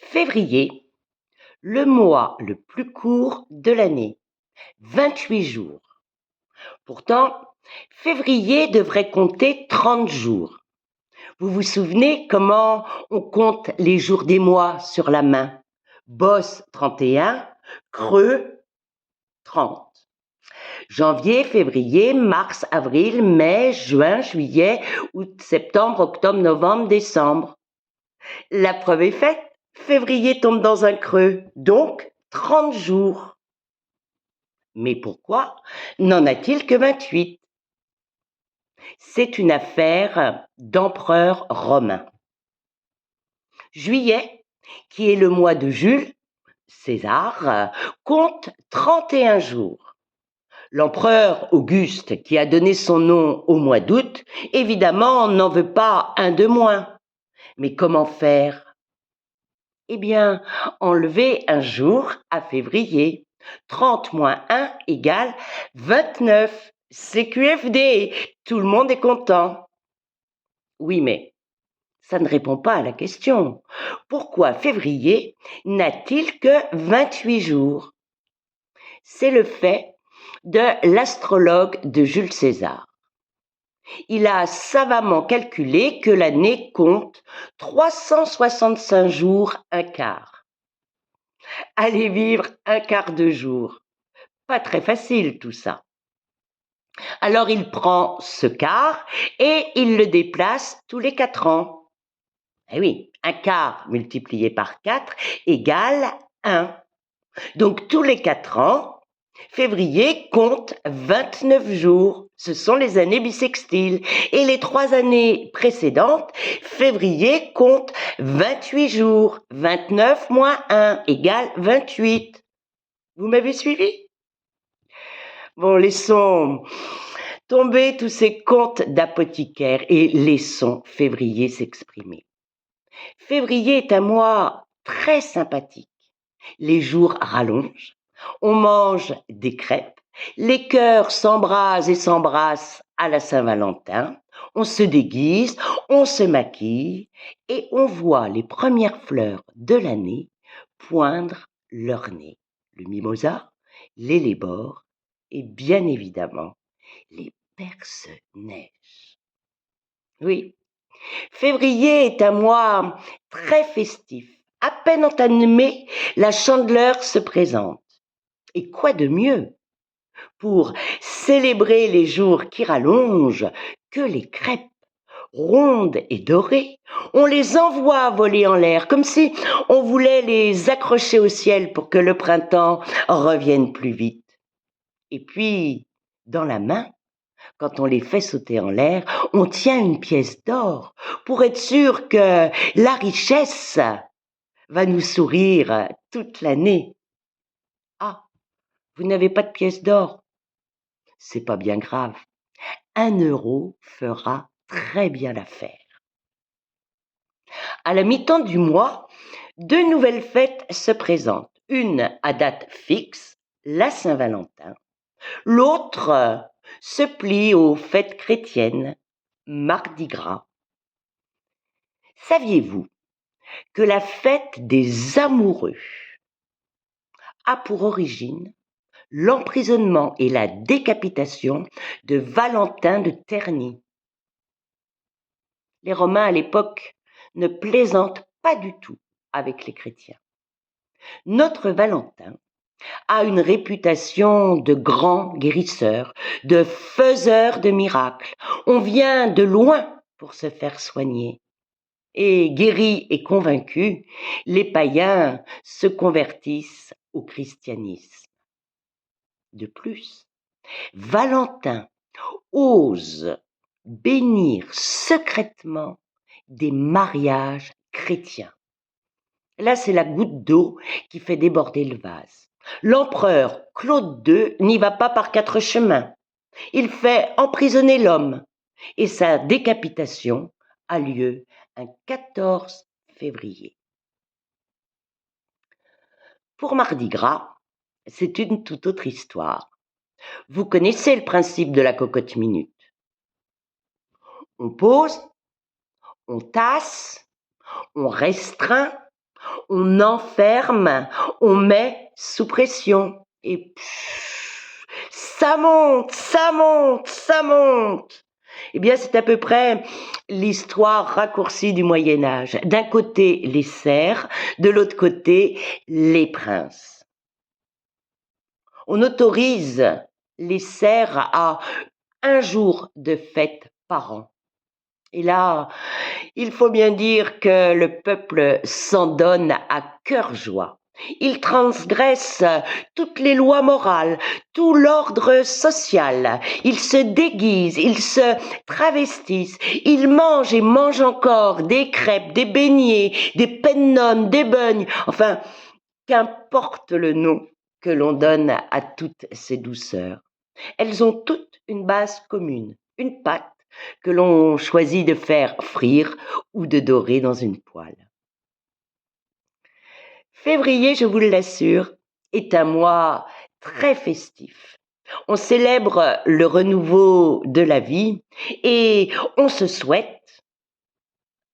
Février, le mois le plus court de l'année, 28 jours. Pourtant, février devrait compter 30 jours. Vous vous souvenez comment on compte les jours des mois sur la main? Bosse 31, creux 30. Janvier, février, mars, avril, mai, juin, juillet, août, septembre, octobre, novembre, décembre. La preuve est faite, février tombe dans un creux, donc 30 jours. Mais pourquoi n'en a-t-il que 28? C'est une affaire d'empereur romain. Juillet, qui est le mois de Jules César, compte 31 jours. L'empereur Auguste, qui a donné son nom au mois d'août, évidemment n'en veut pas un de moins. Mais comment faire? Eh bien, enlever un jour à février. 30 moins 1 égale 29. C'est QFD. Tout le monde est content. Oui, mais ça ne répond pas à la question. Pourquoi février n'a-t-il que 28 jours? C'est le fait de l'astrologue de Jules César. Il a savamment calculé que l'année compte 365 jours un quart. Allez vivre un quart de jour. Pas très facile tout ça. Alors il prend ce quart et il le déplace tous les 4 ans. Eh oui, un quart multiplié par 4 égale 1. Donc tous les 4 ans, février compte 29 jours. Ce sont les années bissextiles. Et les 3 années précédentes, février compte 28 jours. 29 moins 1 égale 28. Vous m'avez suivi? Bon, laissons tomber tous ces contes d'apothicaires et laissons février s'exprimer. Février est un mois très sympathique. Les jours rallongent, on mange des crêpes, les cœurs s'embrasent et s'embrassent à la Saint-Valentin, on se déguise, on se maquille et on voit les premières fleurs de l'année poindre leur nez. Le mimosa, l'hellébore et bien évidemment les perce-neige. Oui, février est un mois très festif. À peine entamé, la Chandeleur se présente. Et quoi de mieux pour célébrer les jours qui rallongent que les crêpes rondes et dorées, on les envoie voler en l'air comme si on voulait les accrocher au ciel pour que le printemps revienne plus vite. Et puis, dans la main, quand on les fait sauter en l'air, on tient une pièce d'or pour être sûr que la richesse va nous sourire toute l'année. Ah, vous n'avez pas de pièce d'or? C'est pas bien grave. 1 € fera très bien l'affaire. À la mi-temps du mois, 2 nouvelles fêtes se présentent. Une à date fixe, la Saint-Valentin. L'autre se plie aux fêtes chrétiennes, Mardi Gras. Saviez-vous que la fête des amoureux a pour origine l'emprisonnement et la décapitation de Valentin de Terni? Les Romains à l'époque ne plaisantent pas du tout avec les chrétiens. Notre Valentin a une réputation de grand guérisseur, de faiseur de miracles. On vient de loin pour se faire soigner. Et guéris et convaincus, les païens se convertissent au christianisme. De plus, Valentin ose bénir secrètement des mariages chrétiens. Là, c'est la goutte d'eau qui fait déborder le vase. L'empereur Claude II n'y va pas par 4 chemins. Il fait emprisonner l'homme et sa décapitation a lieu un 14 février. Pour Mardi Gras, c'est une toute autre histoire. Vous connaissez le principe de la cocotte minute. On pose, on tasse, on restreint, On enferme, on met sous pression. Et ça monte, ça monte, ça monte. Eh bien, c'est à peu près l'histoire raccourcie du Moyen Âge. D'un côté, les serfs, de l'autre côté, les princes. On autorise les serfs à un jour de fête par an. Et là, il faut bien dire que le peuple s'en donne à cœur joie. Il transgresse toutes les lois morales, tout l'ordre social. Il se déguise, il se travestissent, il mange et mange encore des crêpes, des beignets, des pennones, des beugnes, enfin, qu'importe le nom que l'on donne à toutes ces douceurs. Elles ont toutes une base commune, une pâte que l'on choisit de faire frire ou de dorer dans une poêle. Février, je vous l'assure, est un mois très festif. On célèbre le renouveau de la vie et on se souhaite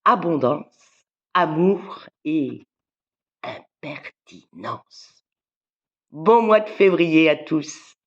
abondance, amour et impertinence. Bon mois de février à tous.